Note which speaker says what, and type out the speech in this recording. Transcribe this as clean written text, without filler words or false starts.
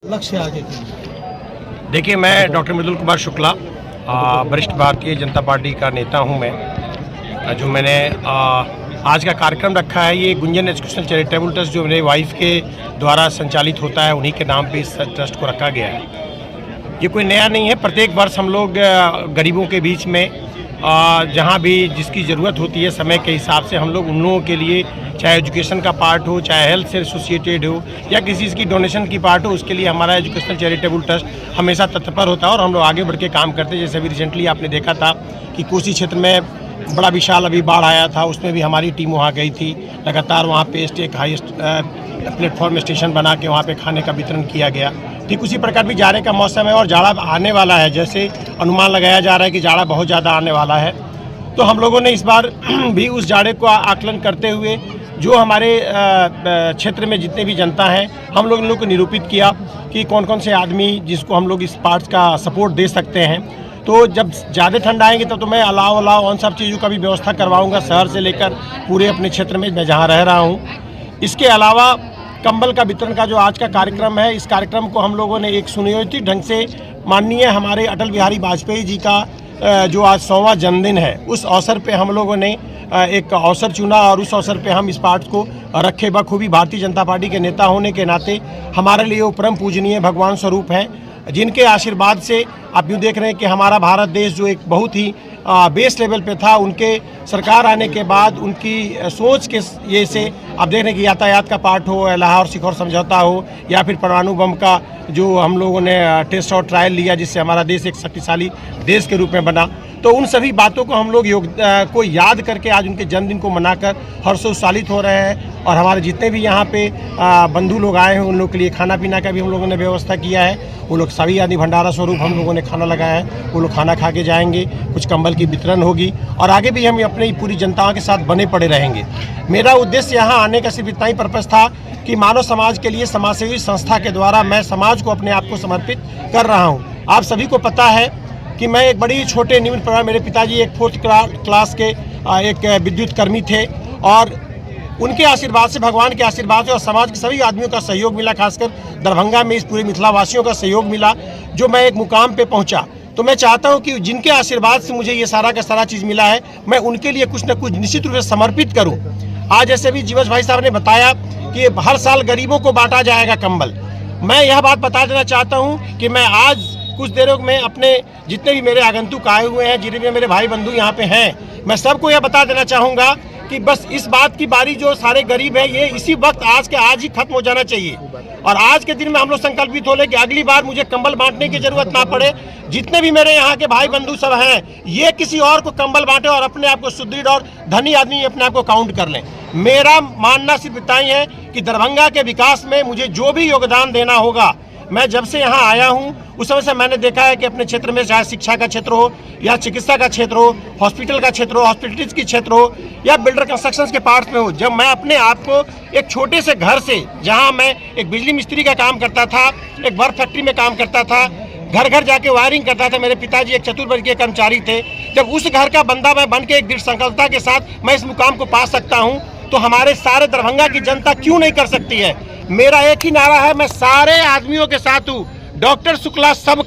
Speaker 1: लक्ष्य आगे के?
Speaker 2: देखिए, मैं डॉक्टर मृदुल कुमार शुक्ला, वरिष्ठ भारतीय जनता पार्टी का नेता हूं। जो मैंने आज का कार्यक्रम रखा है, ये गुंजन एजुकेशनल चैरिटेबल ट्रस्ट जो मेरे वाइफ के द्वारा संचालित होता है, उन्हीं के नाम पे इस ट्रस्ट को रखा गया है। ये कोई नया नहीं है। प्रत्येक वर्ष हम लोग गरीबों के बीच में जहाँ भी जिसकी ज़रूरत होती है समय के हिसाब से हम लोग उन लोगों के लिए, चाहे एजुकेशन का पार्ट हो, चाहे हेल्थ से एसोसिएटेड हो, या किसी चीज़ की डोनेशन की पार्ट हो, उसके लिए हमारा एजुकेशनल चैरिटेबल ट्रस्ट हमेशा तत्पर होता है और हम लोग आगे बढ़ के काम करते हैं। जैसे अभी रिसेंटली आपने देखा था कि कोसी क्षेत्र में बड़ा विशाल अभी बाढ़ आया था, उसमें भी हमारी टीम वहाँ गई थी। लगातार वहाँ पे एक हाईएस्ट प्लेटफॉर्म स्टेशन बना के वहाँ पे खाने का वितरण किया गया। ठीक उसी प्रकार भी जाड़े का मौसम है और जाड़ा आने वाला है, जैसे अनुमान लगाया जा रहा है कि जाड़ा बहुत ज़्यादा आने वाला है। तो हम लोगों ने इस बार भी उस जाड़े को आकलन करते हुए जो हमारे क्षेत्र में जितने भी जनता हैं, हम लोग इन लोग को निरूपित किया कि कौन कौन से आदमी जिसको हम लोग इस पार्ट्स का सपोर्ट दे सकते हैं। तो जब ज़्यादा ठंड आएंगे तब तो मैं अलाव उन सब चीज़ों का भी व्यवस्था करवाऊँगा, शहर से लेकर पूरे अपने क्षेत्र में मैं जहाँ रह रहा हूँ। इसके अलावा कंबल का वितरण का जो आज का कार्यक्रम है, इस कार्यक्रम को हम लोगों ने एक सुनियोजित ढंग से माननीय हमारे अटल बिहारी वाजपेयी जी का जो आज 100वां जन्मदिन है, उस अवसर पे हम लोगों ने एक अवसर चुना और उस अवसर पे हम इस पार्ट को रखे। बखूबी भारतीय जनता पार्टी के नेता होने के नाते हमारे लिए वो परम पूजनीय भगवान स्वरूप हैं, जिनके आशीर्वाद से आप यूँ देख रहे हैं कि हमारा भारत देश जो एक बहुत ही बेस लेवल पे था, उनके सरकार आने के बाद उनकी सोच के ये से आप देख रहे हैं कि यातायात का पार्ट हो, लाहौर सिखोर समझौता हो, या फिर परमाणु बम का जो हम लोगों ने टेस्ट और ट्रायल लिया, जिससे हमारा देश एक शक्तिशाली देश के रूप में बना। तो उन सभी बातों को हम लोग को याद करके आज उनके जन्मदिन को मनाकर हर्षोल्लासित हो रहे हैं। और हमारे जितने भी यहाँ पे बंधु लोग आए हैं, उन लोग के लिए खाना पीना का भी हम लोगों ने व्यवस्था किया है। वो लोग सभी आदि भंडारा स्वरूप हम लोगों ने खाना लगाया है, वो लोग खाना खा के जाएंगे। कुछ कंबल की वितरण होगी और आगे भी हम अपनी पूरी जनता के साथ बने पड़े रहेंगे। मेरा उद्देश्य यहाँ आने का सिर्फ इतना ही पर्पज़ था कि मानव समाज के लिए समाजसेवी संस्था के द्वारा मैं समाज को अपने आप को समर्पित कर रहा हूँ। आप सभी को पता है कि मैं एक बड़ी छोटे निम्न परिवार, मेरे पिताजी एक 4th क्लास के एक विद्युत कर्मी थे और उनके आशीर्वाद से, भगवान के आशीर्वाद से और समाज के सभी आदमियों का सहयोग मिला, खासकर दरभंगा में इस पूरे मिथिलावासियों का सहयोग मिला, जो मैं एक मुकाम पे पहुंचा। तो मैं चाहता हूं कि जिनके आशीर्वाद से मुझे ये सारा का सारा चीज़ मिला है, मैं उनके लिए कुछ न कुछ निश्चित रूप से समर्पित करूं। आज जैसे भी जीवछ भाई साहब ने बताया कि हर साल गरीबों को बांटा जाएगा कंबल, मैं यह बात बता देना चाहता हूँ कि मैं आज कुछ देरों में अपने जितने भी मेरे आगंतुक आए हुए हैं, जितने भी मेरे भाई बंधु यहाँ पे हैं, मैं सबको यह बता देना चाहूँगा कि बस इस बात की बारी जो सारे गरीब है, ये इसी वक्त आज के आज ही खत्म हो जाना चाहिए। और आज के दिन में हम लोग संकल्पित हो ले कि अगली बार मुझे कंबल बांटने की जरूरत ना पड़े। जितने भी मेरे यहाँ के भाई बंधु सब हैं, ये किसी और को कंबल बांटे और अपने आप को सुदृढ़ और धनी आदमी अपने आप को काउंट कर लें। मेरा मानना सिर्फ इतना ही है कि दरभंगा के विकास में मुझे जो भी योगदान देना होगा, मैं जब से यहाँ आया हूँ उस समय से मैंने देखा है कि अपने क्षेत्र में चाहे शिक्षा का क्षेत्र हो या चिकित्सा का क्षेत्र हो, हॉस्पिटल का क्षेत्र हो, हॉस्पिटल्स की क्षेत्र हो, या बिल्डर कंस्ट्रक्शंस के पार्ट्स में हो, जब मैं अपने आप को एक छोटे से घर से, जहाँ मैं एक बिजली मिस्त्री का काम करता था, एक बर्फ फैक्ट्री में काम करता था, घर घर जाके वायरिंग करता था, मेरे पिताजी एक चतुर्वर्गीय कर्मचारी थे, जब उस घर का बंदा मैं बन के एक दृढ़ संकल्पता के साथ मैं इस मुकाम को पा सकता हूँ, तो हमारे सारे दरभंगा की जनता क्यों नहीं कर सकती है। मेरा एक ही नारा है, मैं सारे आदमियों के साथ हूँ, डॉक्टर शुक्ला सब